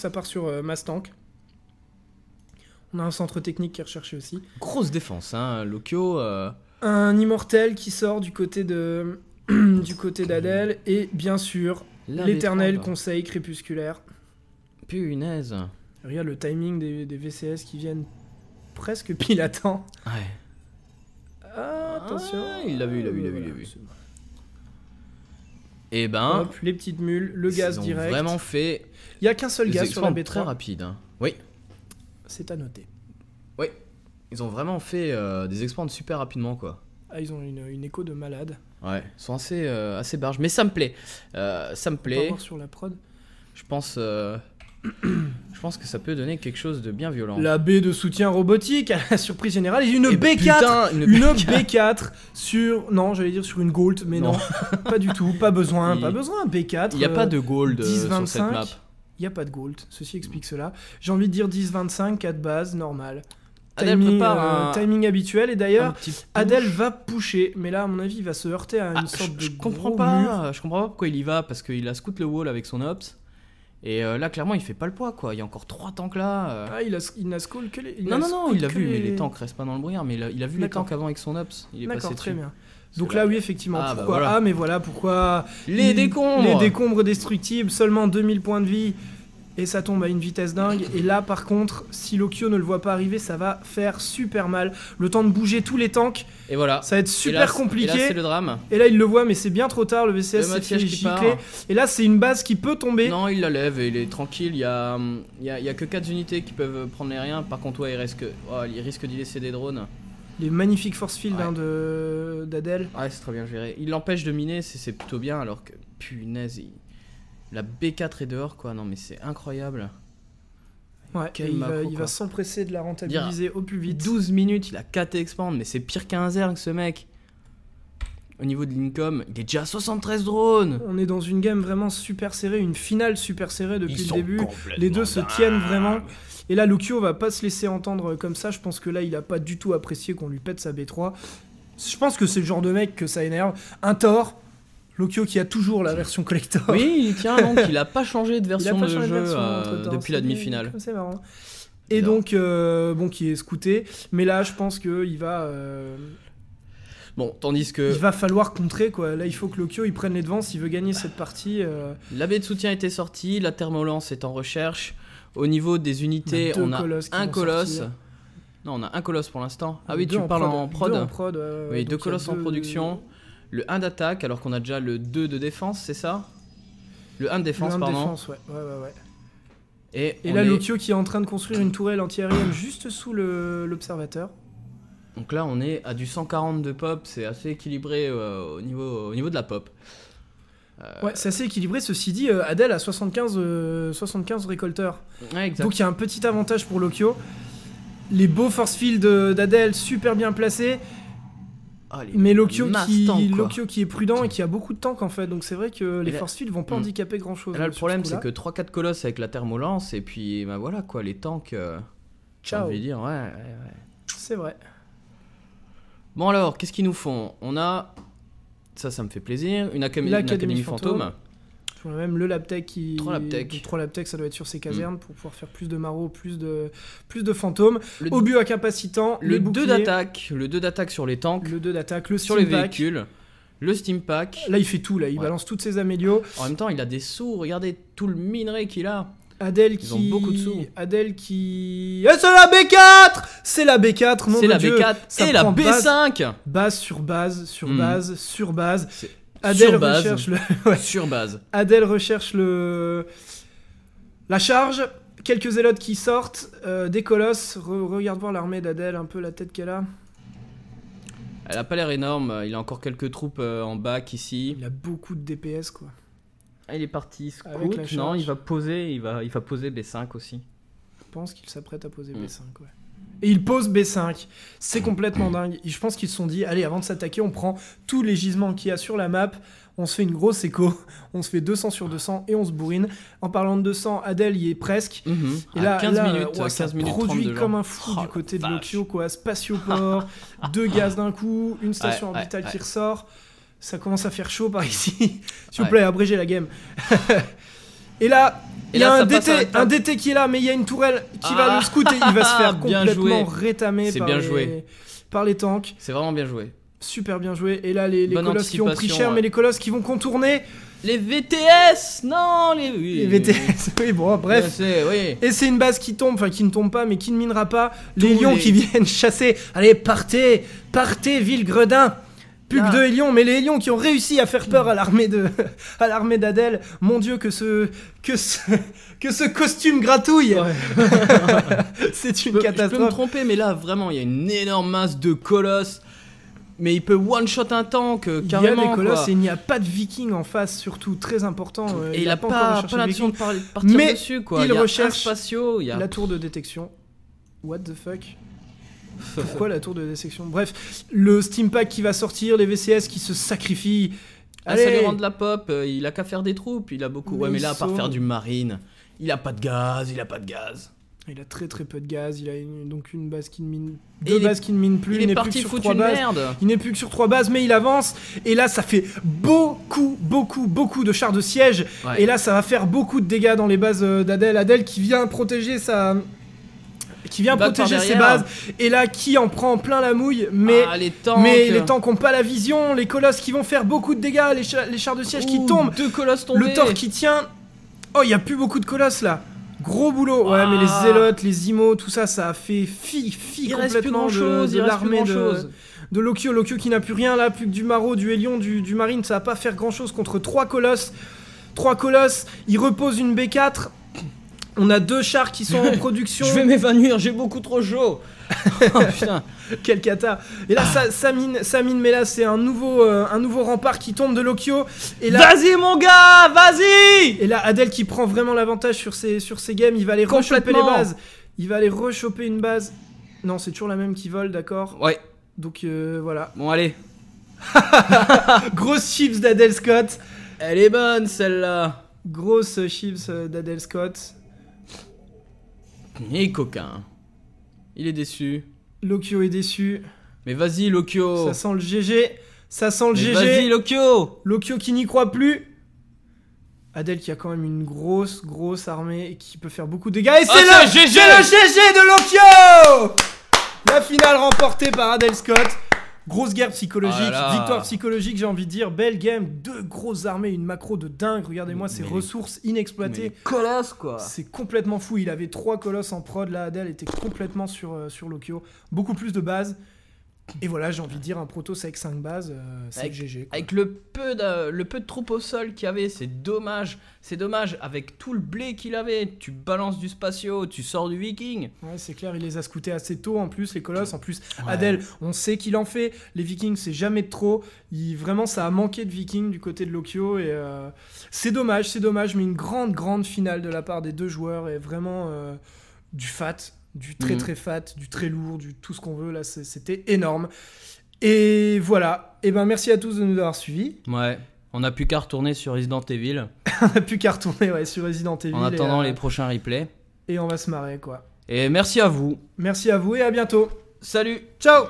ça part sur Mass Tank. On a un centre technique qui est recherché aussi. Grosse défense, hein, Lokyo. Un immortel qui sort du côté de du côté d'Adel et bien sûr l'éternel conseil crépusculaire. Punaise. Regarde le timing des VCS qui viennent presque pile à temps. Ouais. Ah, attention. Il l'a vu. Et ben, hop, les petites mules, le gaz direct. Vraiment fait. Il y a qu'un seul gaz sur la B3. Très rapide. Hein. Oui. C'est à noter. Oui. Ils ont vraiment fait des expands super rapidement, quoi. Ah, ils ont une écho de malade. Ouais, ils sont assez barges, mais ça me plaît. Ça me plaît. On va voir sur la prod. Je pense que ça peut donner quelque chose de bien violent. La B de soutien robotique, à la surprise générale, et une B4, une B4 sur, non, j'allais dire sur une Gold, mais non, pas du tout, pas besoin, B4. Il n'y a pas de Gold 10, sur cette map. Il n'y a pas de Gold, ceci explique cela. J'ai envie de dire 10-25, 4 bases, normal. Adel prépare timing habituel, et d'ailleurs, Adel va pusher, mais là, à mon avis, il va se heurter à une sorte de je comprends gros pas, mur. Je comprends pas pourquoi il y va, parce qu'il a scout le wall avec son ops. Et là, clairement, il fait pas le poids, quoi. Il y a encore 3 tanks là. Ah, il n'a scroll que les. Non, il l'a vu, mais les tanks restent pas dans le brouillard. Mais il a vu les tanks avant avec son ops. Il est passé très dessus. bien. Donc là, oui, effectivement. Ah, pourquoi bah voilà. mais voilà pourquoi. Les décombres. Les décombres destructibles, seulement 2000 points de vie. Et ça tombe à une vitesse dingue. Et là, par contre, si Lokyo ne le voit pas arriver, ça va faire super mal. Le temps de bouger tous les tanks. Et voilà. Ça va être super compliqué. Et là, c'est le drame. Et là, il le voit, mais c'est bien trop tard. Le VCS s'est fait gicler. Et là, c'est une base qui peut tomber. Non, il la lève et il est tranquille. Il y a que 4 unités qui peuvent prendre les riens. Par contre, ouais, il risque d'y laisser des drones. Les magnifiques force field d'Adel. Ouais, c'est très bien géré. Il l'empêche de miner, c'est plutôt bien. Alors que, punaise, la B4 est dehors, quoi. Non, mais c'est incroyable. Ouais, il va s'empresser de la rentabiliser au plus vite. 12 minutes, il a 4 expand, mais c'est pire qu'un Zerg, ce mec. Au niveau de l'income, il est déjà à 73 drones. On est dans une game vraiment super serrée, une finale super serrée depuis le début. Les deux se tiennent vraiment. Et là, Lokyo va pas se laisser entendre comme ça. Je pense que là, il a pas du tout apprécié qu'on lui pète sa B3. Je pense que c'est le genre de mec que ça énerve. Un Thor. Lokyo qui a toujours la version collector. Oui, tiens, donc il a pas changé de version de jeu depuis la demi-finale. C'est marrant. Et donc, qui est scouté. Mais là, je pense qu'il va... Bon, tandis que... Il va falloir contrer, quoi. Là, il faut que Lokyo il prenne les devants s'il veut gagner cette partie. La baie de soutien était sortie, la thermolance est en recherche. Au niveau des unités, on a un colosse. Non, on a un colosse pour l'instant. Ah oui, tu parles en prod. Deux en prod. Oui, 2 colosses en production. Le 1 d'attaque, alors qu'on a déjà le 2 de défense, c'est ça? Le 1 de défense, le 1 de pardon. Défense, ouais. Et là, Lokyo qui est en train de construire une tourelle anti-aérienne juste sous l'observateur. Donc là, on est à du 140 de pop, c'est assez équilibré au niveau de la pop. Ouais, c'est assez équilibré. Ceci dit, Adel a 75 récolteurs. Ouais, exact. Donc il y a un petit avantage pour Lokyo. Les beaux force field d'Adel, super bien placés. Mais Lokyo qui est prudent et qui a beaucoup de tanks en fait, donc c'est vrai que les force field vont pas handicaper grand chose. Là, le problème c'est que 3-4 colosses avec la thermolance et puis bah voilà quoi, les tanks. J'ai envie de dire, ouais. C'est vrai. Bon alors, qu'est-ce qu'ils nous font? On a, ça me fait plaisir, une académie fantôme. On a même le Labtech qui... 3 Labtech. 3 Labtech, ça doit être sur ses casernes pour pouvoir faire plus de marauds, plus de fantômes. Obus incapacitant, le 2 d'attaque. Le 2 d'attaque sur les tanks. Le 2 d'attaque, le sur les véhicules. Le Steam Pack. Là, il fait tout, là. Il balance toutes ses amélios. En même temps, il a des sous. Regardez tout le minerai qu'il a. Ils ont beaucoup de sous. Adel qui... Et c'est la B4. C'est la B4, mon Dieu. C'est la B4 et la B5. Base sur base, sur base, sur base. Adel recherche sur base. Adel recherche la charge. Quelques zélotes qui sortent. Des colosses. Regarde voir l'armée d'Adel, un peu la tête qu'elle a. Elle a pas l'air énorme. Il a encore quelques troupes en bac ici. Il a beaucoup de DPS quoi. Ah, il est parti scout. Non, il va poser B5 aussi. Je pense qu'il s'apprête à poser B5, ouais. Et il pose B5. C'est complètement dingue. Et je pense qu'ils se sont dit, allez, avant de s'attaquer, on prend tous les gisements qu'il y a sur la map, on se fait une grosse écho, on se fait 200 sur 200 et on se bourrine. En parlant de 200, Adel y est presque. Et là, 15 minutes, ça 15 minutes produit 30 comme un fou du côté de Lokyo, quoi. Spatioport, 2 gaz d'un coup, une station orbitale qui ressort. Ça commence à faire chaud par ici. S'il vous plaît, abrégez la game. Et là, Il y a un DT qui est là, mais il y a une tourelle qui va le scout et il va se faire complètement rétamer par les tanks. C'est vraiment bien joué. Super bien joué. Et là, les colosses qui ont pris cher, mais les colosses qui vont contourner. Les VTS. Non, les VTS. Oui, bon, bref. Oui. Et c'est une base qui tombe, enfin qui ne tombe pas, mais qui ne minera pas. Les lions qui viennent chasser. Allez, partez, Ville-Gredin. Plus que 2 Hélions, mais les Hélions qui ont réussi à faire peur à l'armée d'Adel. Mon Dieu, que ce costume gratouille. Ouais. C'est une catastrophe. Je peux me tromper, mais là, vraiment, il y a une énorme masse de colosses. Mais il peut one-shot un tank, carrément. Il y a des colosses et il n'y a pas de viking en face, surtout, très important. Et il n'a pas l'impression de partir dessus, quoi. Il recherche spatio, la tour de détection. What the fuck? Pourquoi la tour de détection? Bref, le Steampack qui va sortir, les VCS qui se sacrifient. Ça lui rend de la pop, il a qu'à faire des troupes, il a beaucoup. Ouais, mais là, à part faire du marine, il a pas de gaz. Il a très très peu de gaz, il a donc une base qui ne mine... Deux bases qui ne minent plus, il n'est plus que sur 3 bases. Il n'est plus que sur 3 bases, mais il avance. Et là, ça fait beaucoup de chars de siège. Ouais. Et là, ça va faire beaucoup de dégâts dans les bases d'Adel. Adel qui vient protéger ses bases. Et là, qui en prend plein la mouille. Mais les tanks n'ont pas la vision. Les colosses qui vont faire beaucoup de dégâts. Les chars de siège qui tombent. 2 colosses tombés. Le Thor qui tient. Oh, il n'y a plus beaucoup de colosses là. Gros boulot, ouais, mais les zélotes, les imos, tout ça, ça a fait complètement de l'armée de Lokio. Lokio qui n'a plus rien là, plus que du Maro, du Hélion, du Marine, ça va pas faire grand chose contre 3 colosses. Il repose une B4. On a 2 chars qui sont en production. Je vais m'évanouir, j'ai beaucoup trop chaud. Oh putain, quel cata. Et là ça mine, mais là c'est un nouveau rempart qui tombe de Lokio. Et là, vas-y mon gars, vas-y. Et là Adel qui prend vraiment l'avantage sur ses games, il va aller rechoper les bases. Il va aller rechoper une base. Non, c'est toujours la même qui vole, d'accord. Ouais. Donc voilà. Bon allez. Grosse chips d'Adel Scott. Elle est bonne celle-là. Grosse chips d'Adel Scott. Et coquin. Il est déçu. Lokio est déçu. Mais vas-y, Lokio. Ça sent le GG. Vas-y, Lokio. Lokio qui n'y croit plus. Adel qui a quand même une grosse armée et qui peut faire beaucoup de dégâts. Et c'est le GG de Lokio. La finale remportée par Adel Scott. Grosse guerre psychologique, victoire psychologique, j'ai envie de dire. Belle game, 2 grosses armées, une macro de dingue. Regardez-moi ces ressources inexploitées. Colosses, quoi. C'est complètement fou. Il avait 3 colosses en prod. Là, Adel était complètement sur Lokio. Beaucoup plus de bases. Et voilà, j'ai envie de dire un Protoss avec 5 bases, c'est GG. Quoi. Avec le peu de troupes au sol qu'il y avait, c'est dommage. Avec tout le blé qu'il avait, tu balances du spatio, tu sors du viking. Ouais, c'est clair, il les a scoutés assez tôt en plus, les colosses. En plus, ouais. Adel, on sait qu'il en fait. Les vikings, c'est jamais de trop. Vraiment, ça a manqué de vikings du côté de Lokio. Et c'est dommage, mais une grande finale de la part des 2 joueurs. Et vraiment du fat. Du très fat, du très lourd, du tout ce qu'on veut, là c'était énorme. Et voilà, et ben merci à tous de nous avoir suivis. Ouais, on n'a plus qu'à retourner sur Resident Evil. On n'a plus qu'à retourner sur Resident Evil. En attendant les prochains replays. Et on va se marrer quoi. Et merci à vous. Merci à vous et à bientôt. Salut. Ciao.